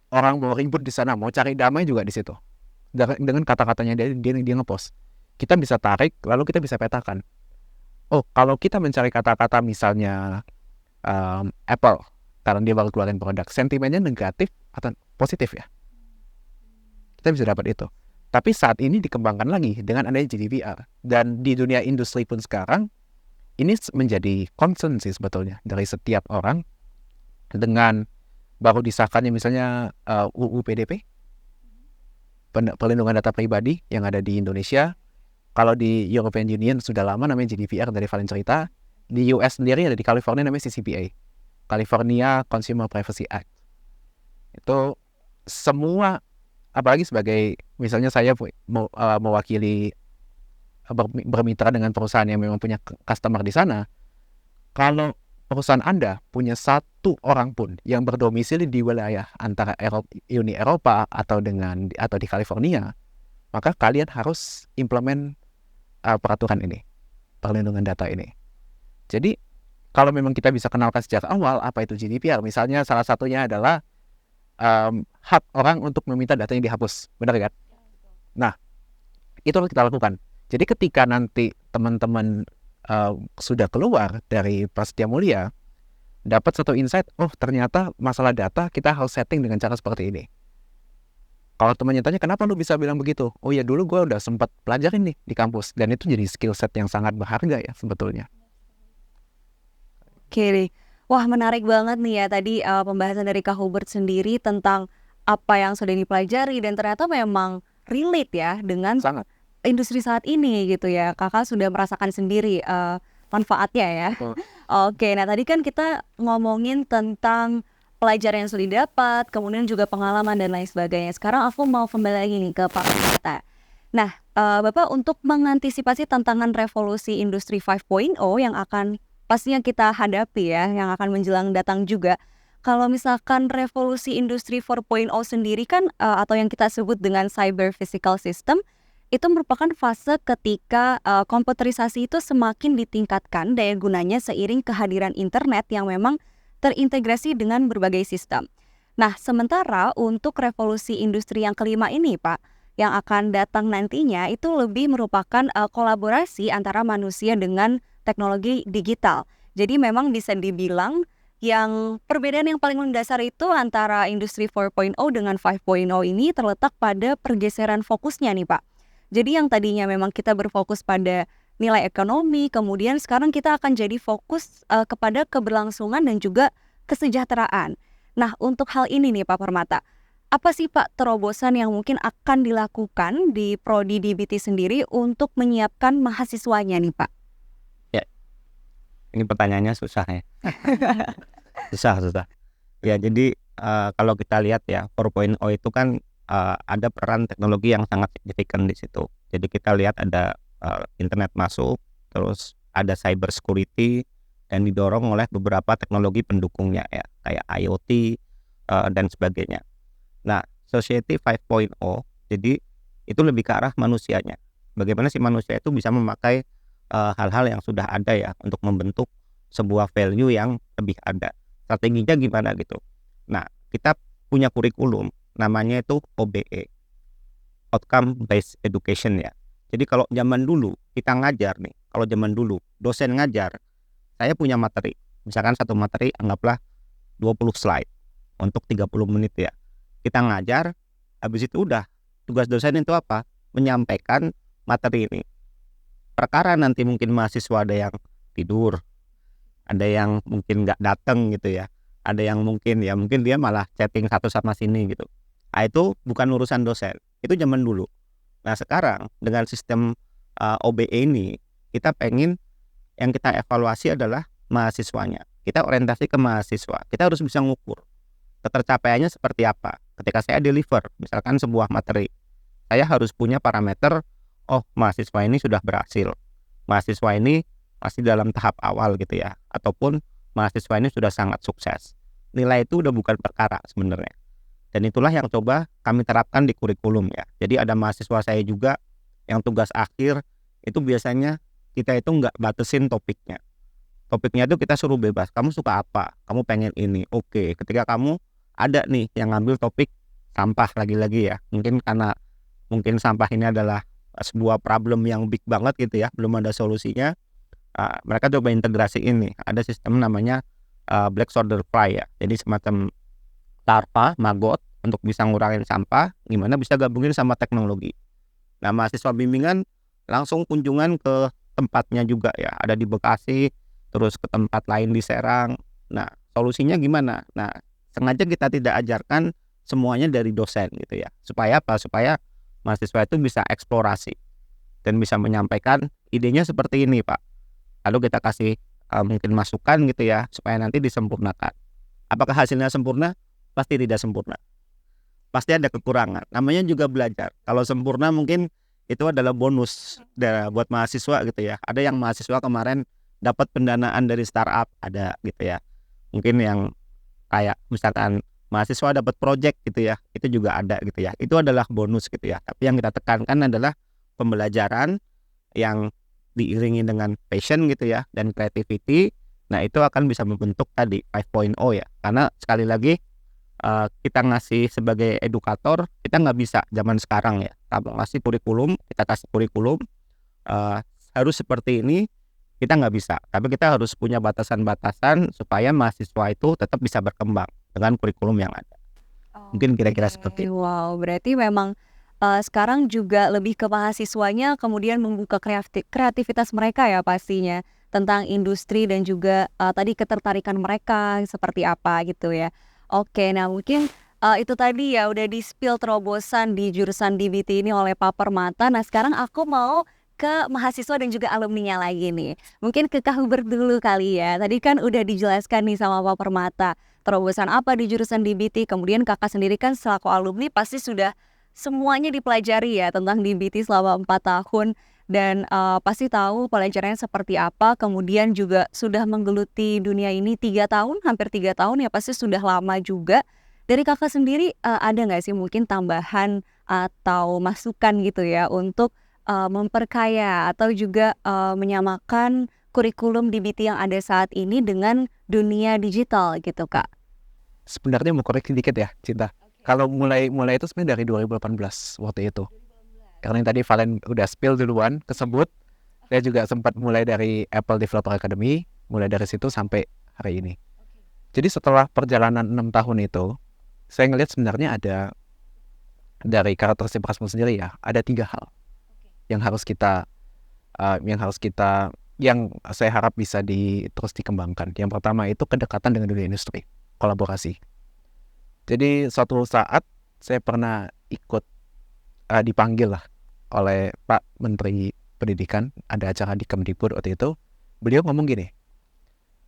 orang mau ribut di sana, mau cari damai juga di situ. Dengan kata-katanya dia ngepost. Kita bisa tarik, lalu kita bisa petakan. Oh, kalau kita mencari kata-kata misalnya Apple, karena dia baru keluarin produk, sentimennya negatif atau positif ya? Kita bisa dapat itu. Tapi saat ini dikembangkan lagi dengan adanya GDPR. Dan di dunia industri pun sekarang, ini menjadi concern sih sebetulnya dari setiap orang. Dengan baru disahkannya misalnya UU PDP, perlindungan data pribadi yang ada di Indonesia. Kalau di European Union sudah lama namanya GDPR, dari Valen cerita. Di US sendiri ada di California namanya CCPA, California Consumer Privacy Act. Itu semua, apalagi sebagai misalnya saya mewakili bermitra dengan perusahaan yang memang punya customer di sana. Kalau perusahaan Anda punya satu orang pun yang berdomisili di wilayah antara Uni Eropa atau di California, maka kalian harus implement peraturan ini, perlindungan data ini. Jadi kalau memang kita bisa kenalkan sejak awal apa itu GDPR, misalnya salah satunya adalah hak orang untuk meminta datanya dihapus, benar kan? Nah, itu harus kita lakukan. Jadi ketika nanti teman-teman sudah keluar dari Prasetya Mulia, dapat satu insight, oh ternyata masalah data kita harus setting dengan cara seperti ini. Kalau temannya tanya, kenapa lu bisa bilang begitu? Oh ya, dulu gue udah sempat pelajarin nih di kampus. Dan itu jadi skill set yang sangat berharga ya sebetulnya. Oke, wah menarik banget nih ya tadi pembahasan dari Kak Hubert sendiri tentang apa yang sudah dipelajari dan ternyata memang relate ya dengan Sangat. industri saat ini gitu ya. Kakak sudah merasakan sendiri manfaatnya ya. Betul. Oke, nah tadi kan kita ngomongin tentang pelajaran yang sudah didapat, kemudian juga pengalaman dan lain sebagainya. Sekarang aku mau kembali lagi nih ke Pak Permata. Nah, Bapak untuk mengantisipasi tantangan revolusi industri 5.0 yang akan pastinya kita hadapi ya, yang akan menjelang datang juga. Kalau misalkan revolusi industri 4.0 sendiri kan atau yang kita sebut dengan cyber physical system, itu merupakan fase ketika komputerisasi itu semakin ditingkatkan daya gunanya seiring kehadiran internet yang memang terintegrasi dengan berbagai sistem. Nah, sementara untuk revolusi industri yang kelima ini, Pak, yang akan datang nantinya itu lebih merupakan kolaborasi antara manusia dengan teknologi digital. Jadi memang bisa dibilang yang perbedaan yang paling mendasar itu antara industri 4.0 dengan 5.0 ini terletak pada pergeseran fokusnya nih Pak. Jadi yang tadinya memang kita berfokus pada nilai ekonomi, kemudian sekarang kita akan jadi fokus kepada keberlangsungan dan juga kesejahteraan. Nah, untuk hal ini nih Pak Permata, apa sih Pak terobosan yang mungkin akan dilakukan di Prodi DBT sendiri untuk menyiapkan mahasiswanya nih Pak? Ini pertanyaannya susah ya. susah. Ya jadi kalau kita lihat ya 4.0 itu kan ada peran teknologi yang sangat signifikan di situ. Jadi kita lihat ada internet masuk, terus ada cyber security, dan didorong oleh beberapa teknologi pendukungnya ya, kayak IoT dan sebagainya. Nah, Society 5.0 jadi itu lebih ke arah manusianya. Bagaimana si manusia itu bisa memakai hal-hal yang sudah ada ya untuk membentuk sebuah value yang lebih ada. Strateginya gimana gitu. Nah, kita punya kurikulum namanya itu OBE, Outcome Based Education ya. Jadi kalau zaman dulu kita ngajar nih, kalau zaman dulu dosen ngajar, saya punya materi, misalkan satu materi anggaplah 20 slide untuk 30 menit ya. Kita ngajar, habis itu udah tugas dosen itu apa? Menyampaikan materi ini. Perkara nanti mungkin mahasiswa ada yang tidur, ada yang mungkin nggak datang gitu ya, ada yang mungkin dia malah chatting satu sama sini gitu. Nah, itu bukan urusan dosen, itu zaman dulu. Nah sekarang dengan sistem OBE ini kita pengen yang kita evaluasi adalah mahasiswanya. Kita orientasi ke mahasiswa. Kita harus bisa ngukur ketercapaiannya seperti apa. Ketika saya deliver misalkan sebuah materi, saya harus punya parameter, oh mahasiswa ini sudah berhasil, mahasiswa ini masih dalam tahap awal gitu ya, ataupun mahasiswa ini sudah sangat sukses. Nilai itu udah bukan perkara sebenarnya. Dan itulah yang coba kami terapkan di kurikulum ya. Jadi ada mahasiswa saya juga yang tugas akhir itu biasanya kita itu nggak batasin topiknya. Topiknya itu kita suruh bebas. Kamu suka apa? Kamu pengen ini. Oke. Ketika kamu ada nih yang ngambil topik sampah lagi-lagi ya. Mungkin karena sampah ini adalah sebuah problem yang big banget gitu ya. Belum ada solusinya. Mereka coba integrasi ini. Ada sistem namanya Black Soldier Fly ya. Jadi semacam larva, maggot untuk bisa ngurangin sampah, gimana bisa gabungin sama teknologi. Nah, mahasiswa bimbingan langsung kunjungan ke tempatnya juga ya, ada di Bekasi, terus ke tempat lain di Serang. Nah, solusinya gimana? Nah, sengaja kita tidak ajarkan semuanya dari dosen gitu ya. Supaya apa? Supaya mahasiswa itu bisa eksplorasi dan bisa menyampaikan idenya seperti ini, Pak. Lalu kita kasih mungkin masukan gitu ya, supaya nanti disempurnakan. Apakah hasilnya sempurna? Pasti tidak sempurna. Pasti ada kekurangan. Namanya juga belajar. Kalau sempurna mungkin itu adalah bonus buat mahasiswa gitu ya. Ada yang mahasiswa kemarin dapat pendanaan dari startup, ada gitu ya. Mungkin yang kayak misalkan mahasiswa dapat project gitu ya, itu juga ada gitu ya. Itu adalah bonus gitu ya. Tapi yang kita tekankan adalah pembelajaran yang diiringi dengan passion gitu ya, dan creativity. Nah itu akan bisa membentuk tadi 5.0 ya. Karena sekali lagi kita ngasih sebagai edukator, kita nggak bisa zaman sekarang ya. Kita ngasih kurikulum, kita kasih kurikulum harus seperti ini, kita nggak bisa. Tapi kita harus punya batasan-batasan supaya mahasiswa itu tetap bisa berkembang dengan kurikulum yang ada. Mungkin kira-kira seperti itu. Wow, berarti memang sekarang juga lebih ke mahasiswanya kemudian membuka kreativitas mereka ya pastinya tentang industri dan juga tadi ketertarikan mereka seperti apa gitu ya. Oke, nah mungkin itu tadi ya udah di-spill terobosan di jurusan DBT ini oleh Pak Permata. Nah sekarang aku mau ke mahasiswa dan juga alumninya lagi nih. Mungkin ke Kak Hubert dulu kali ya. Tadi kan udah dijelaskan nih sama Pak Permata terobosan apa di jurusan DBT. Kemudian kakak sendiri kan selaku alumni pasti sudah semuanya dipelajari ya tentang DBT selama 4 tahun. Dan pasti tahu pelajarannya seperti apa. Kemudian juga sudah menggeluti dunia ini 3 tahun, hampir 3 tahun ya, pasti sudah lama juga. Dari kakak sendiri ada nggak sih mungkin tambahan atau masukan gitu ya untuk memperkaya atau juga menyamakan kurikulum DBT yang ada saat ini dengan dunia digital gitu Kak? Sebenarnya mau koreksi dikit ya, Cinta. Kalau mulai itu sebenarnya dari 2018 waktu itu. Karena yang tadi Valen udah spill duluan, kesebut. Saya juga sempat mulai dari Apple Developer Academy, mulai dari situ sampai hari ini. Jadi setelah perjalanan 6 tahun itu, saya ngelihat sebenarnya ada dari karakteristik Prasmul sendiri ya, ada 3 hal yang saya harap bisa terus dikembangkan. Yang pertama itu kedekatan dengan dunia industri, kolaborasi. Jadi suatu saat saya pernah ikut dipanggil lah oleh Pak Menteri Pendidikan, ada acara di Kemdikbud waktu itu. Beliau ngomong gini,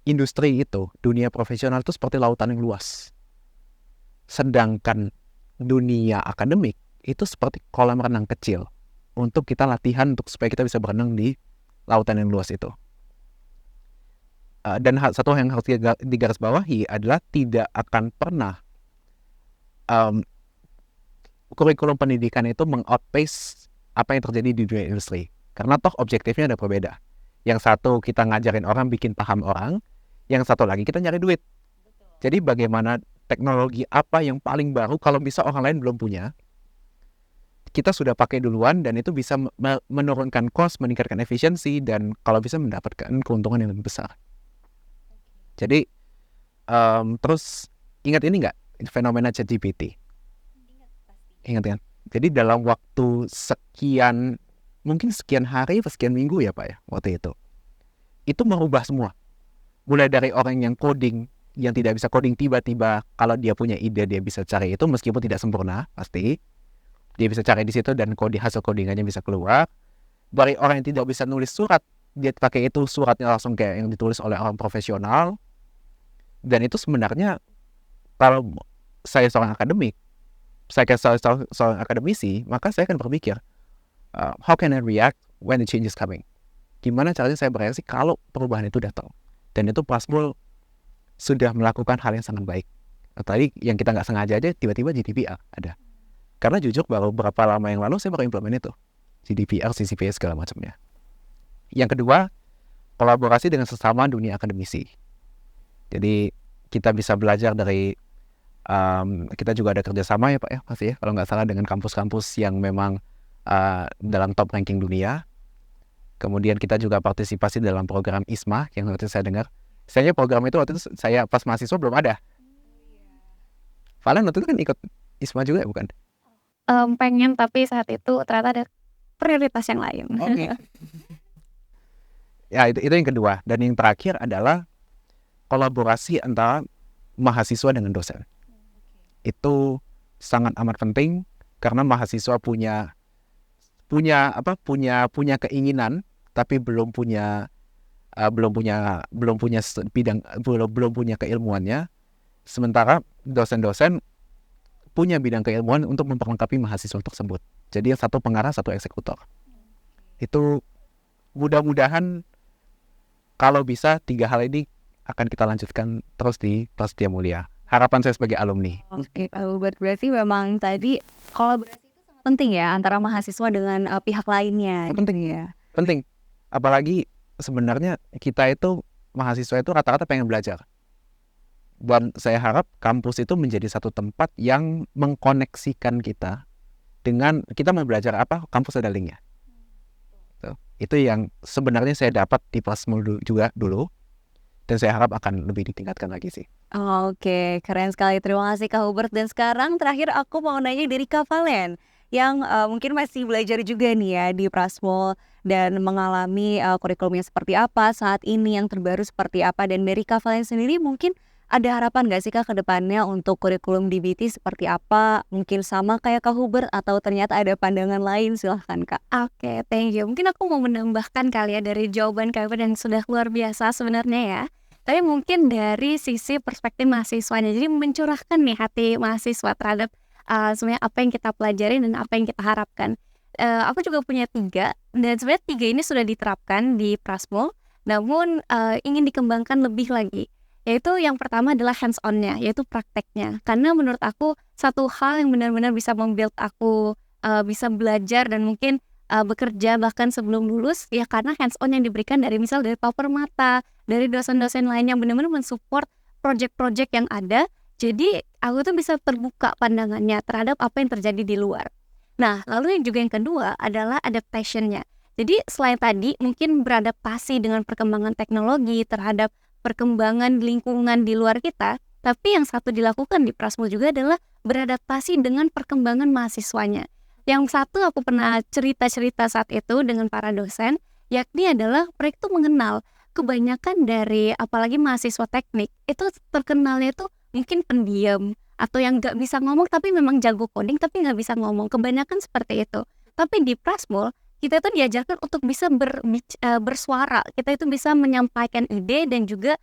industri itu, dunia profesional itu seperti lautan yang luas. Sedangkan dunia akademik itu seperti kolam renang kecil untuk kita latihan untuk supaya kita bisa berenang di lautan yang luas itu. Dan satu yang harus digarisbawahi adalah tidak akan pernah kurikulum pendidikan itu meng-outpace apa yang terjadi di dunia industri. Karena toh objektifnya ada berbeda. Yang satu kita ngajarin orang bikin paham orang, yang satu lagi kita nyari duit. Jadi bagaimana teknologi apa yang paling baru kalau bisa orang lain belum punya, kita sudah pakai duluan dan itu bisa menurunkan cost, meningkatkan efisiensi, dan kalau bisa mendapatkan keuntungan yang lebih besar. Jadi terus ingat ini nggak fenomena ChatGPT? Ingat kan? Jadi dalam waktu mungkin sekian hari atau sekian minggu ya Pak ya waktu itu merubah semua. Mulai dari orang yang coding, yang tidak bisa coding, tiba-tiba kalau dia punya ide dia bisa cari itu meskipun tidak sempurna pasti dia bisa cari di situ dan hasil codingannya bisa keluar. Dari orang yang tidak bisa nulis surat, dia pakai itu suratnya langsung kayak yang ditulis oleh orang profesional. Dan itu sebenarnya kalau saya seorang akademik, seorang akademisi, maka saya akan berpikir, how can I react when the change is coming? Gimana caranya saya bereaksi kalau perubahan itu datang? Dan itu Prasmul sudah melakukan hal yang sangat baik. Tadi yang kita nggak sengaja aja tiba-tiba GDPR ada. Karena jujur baru beberapa lama yang lalu saya baru implement itu. GDPR, CCPA segala macamnya. Yang kedua, kolaborasi dengan sesama dunia akademisi. Jadi kita bisa belajar dari kita juga ada kerjasama ya Pak ya pasti ya kalau nggak salah dengan kampus-kampus yang memang dalam top ranking dunia. Kemudian kita juga partisipasi dalam program ISMA yang waktu saya dengar. Saya program itu waktu itu saya pas mahasiswa belum ada. Valen waktu itu kan ikut ISMA juga ya bukan? Pengen tapi saat itu ternyata ada prioritas yang lain. Oke. Ya itu yang kedua. Dan yang terakhir adalah kolaborasi antara mahasiswa dengan dosen. Itu sangat amat penting karena mahasiswa punya keinginan tapi belum punya keilmuannya. Sementara dosen-dosen punya bidang keilmuan untuk memperlengkapi mahasiswa tersebut. Jadi yang satu pengarah, satu eksekutor. Itu mudah-mudahan kalau bisa 3 hal ini akan kita lanjutkan terus di Prasetya Mulia. Harapan saya sebagai alumni. Oke, berarti memang tadi kolaborasi itu sangat penting ya antara mahasiswa dengan pihak lainnya. Penting ya. Penting. Apalagi sebenarnya kita itu mahasiswa itu rata-rata pengen belajar. Dan saya harap kampus itu menjadi satu tempat yang mengkoneksikan kita dengan kita mau belajar apa, kampus ada linknya. Itu yang sebenarnya saya dapat di Prasmul juga dulu. Dan saya harap akan lebih ditingkatkan lagi sih. Oke, keren sekali. Terima kasih Kak Hubert. Dan sekarang terakhir aku mau nanya dari Kak Valen yang mungkin masih belajar juga nih ya di Prasmul dan mengalami kurikulumnya seperti apa saat ini, yang terbaru seperti apa. Dan dari Kak Valen sendiri mungkin ada harapan nggak sih Kak ke depannya untuk kurikulum di BT seperti apa? Mungkin sama kayak Kak Hubert atau ternyata ada pandangan lain? Silahkan Kak. Oke, thank you. Mungkin aku mau menambahkan kali ya dari jawaban Kak Hubert yang sudah luar biasa sebenarnya ya. Tapi mungkin dari sisi perspektif mahasiswanya, jadi mencurahkan nih hati mahasiswa terhadap sebenarnya apa yang kita pelajari dan apa yang kita harapkan. Aku juga punya 3, dan sebenarnya 3 ini sudah diterapkan di Prasmul, namun ingin dikembangkan lebih lagi. Yaitu yang pertama adalah hands-on-nya, yaitu prakteknya. Karena menurut aku satu hal yang benar-benar bisa membuild aku bisa belajar dan mungkin bekerja bahkan sebelum lulus ya karena hands-on yang diberikan dari misal dari Paper Mata, dari dosen-dosen lain yang benar-benar mensupport project-project yang ada. Jadi aku tuh bisa terbuka pandangannya terhadap apa yang terjadi di luar. Nah, lalu yang juga yang kedua adalah adaptation-nya. Jadi selain tadi mungkin beradaptasi dengan perkembangan teknologi terhadap perkembangan lingkungan di luar kita, tapi yang satu dilakukan di Prasmul juga adalah beradaptasi dengan perkembangan mahasiswanya. Yang satu aku pernah cerita-cerita saat itu dengan para dosen, yakni adalah mereka tuh mengenal kebanyakan dari apalagi mahasiswa teknik itu terkenalnya itu mungkin pendiam atau yang nggak bisa ngomong tapi memang jago coding tapi nggak bisa ngomong, kebanyakan seperti itu. Tapi di Prasmul kita itu diajarkan untuk bisa bersuara, kita itu bisa menyampaikan ide dan juga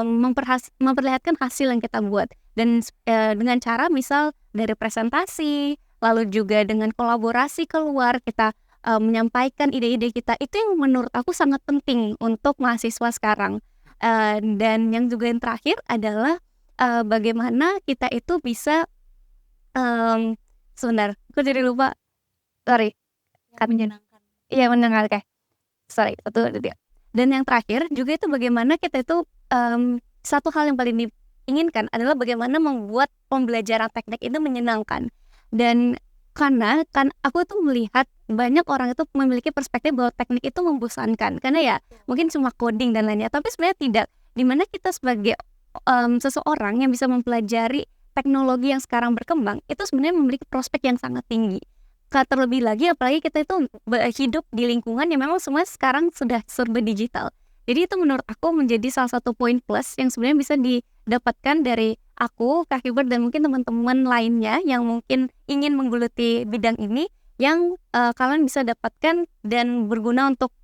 memperlihatkan hasil yang kita buat. Dan dengan cara misal dari presentasi, lalu juga dengan kolaborasi keluar kita menyampaikan ide-ide kita, itu yang menurut aku sangat penting untuk mahasiswa sekarang. Dan yang juga yang terakhir adalah bagaimana kita itu bisa sebentar, aku jadi lupa. Sorry. Menyenangkan. Iya, mendengarkan. Sorry, itu dia. Dan yang terakhir juga itu bagaimana kita itu satu hal yang paling diinginkan adalah bagaimana membuat pembelajaran teknik itu menyenangkan. Dan karena kan aku tuh melihat banyak orang itu memiliki perspektif bahwa teknik itu membosankan karena ya mungkin cuma coding dan lainnya, tapi sebenarnya tidak. Dimana kita sebagai seseorang yang bisa mempelajari teknologi yang sekarang berkembang itu sebenarnya memiliki prospek yang sangat tinggi. Terlebih lagi apalagi kita itu hidup di lingkungan yang memang semua sekarang sudah serba digital. Jadi itu menurut aku menjadi salah satu poin plus yang sebenarnya bisa didapatkan dari aku, Kak Hubert, dan mungkin teman-teman lainnya yang mungkin ingin menggeluti bidang ini yang kalian bisa dapatkan dan berguna untuk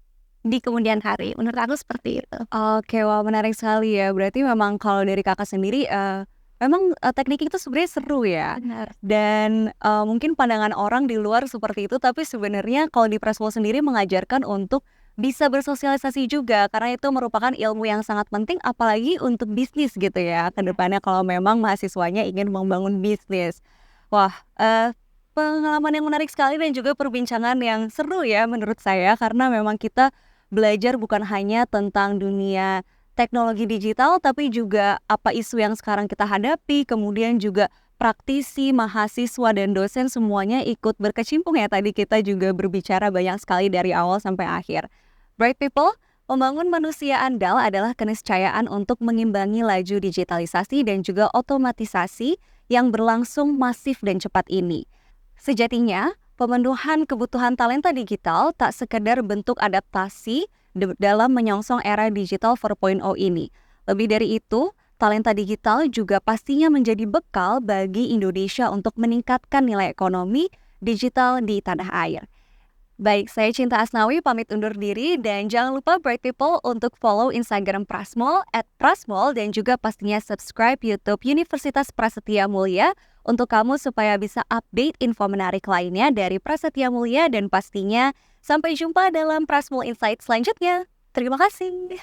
di kemudian hari. Menurut aku seperti itu. Oke, wah menarik sekali ya. Berarti memang kalau dari kakak sendiri memang teknik itu sebenarnya seru ya. Benar. Dan mungkin pandangan orang di luar seperti itu, tapi sebenarnya kalau di Presswell sendiri mengajarkan untuk bisa bersosialisasi juga, karena itu merupakan ilmu yang sangat penting apalagi untuk bisnis gitu ya ke depannya kalau memang mahasiswanya ingin membangun bisnis. Wah, pengalaman yang menarik sekali dan juga perbincangan yang seru ya menurut saya, karena memang kita belajar bukan hanya tentang dunia teknologi digital, tapi juga apa isu yang sekarang kita hadapi, kemudian juga praktisi, mahasiswa, dan dosen semuanya ikut berkecimpung ya. Tadi kita juga berbicara banyak sekali dari awal sampai akhir. Bright people, membangun manusia andal adalah keniscayaan untuk mengimbangi laju digitalisasi dan juga otomatisasi yang berlangsung masif dan cepat ini. Sejatinya, pemenuhan kebutuhan talenta digital tak sekedar bentuk adaptasi dalam menyongsong era digital 4.0 ini. Lebih dari itu, talenta digital juga pastinya menjadi bekal bagi Indonesia untuk meningkatkan nilai ekonomi digital di tanah air. Baik, saya Cinta Asnawi pamit undur diri dan jangan lupa Bright People untuk follow Instagram Prasmol @prasmol dan juga pastinya subscribe YouTube Universitas Prasetya Mulia untuk kamu supaya bisa update info menarik lainnya dari Prasetya Mulia dan pastinya sampai jumpa dalam Prasmol Insight selanjutnya. Terima kasih.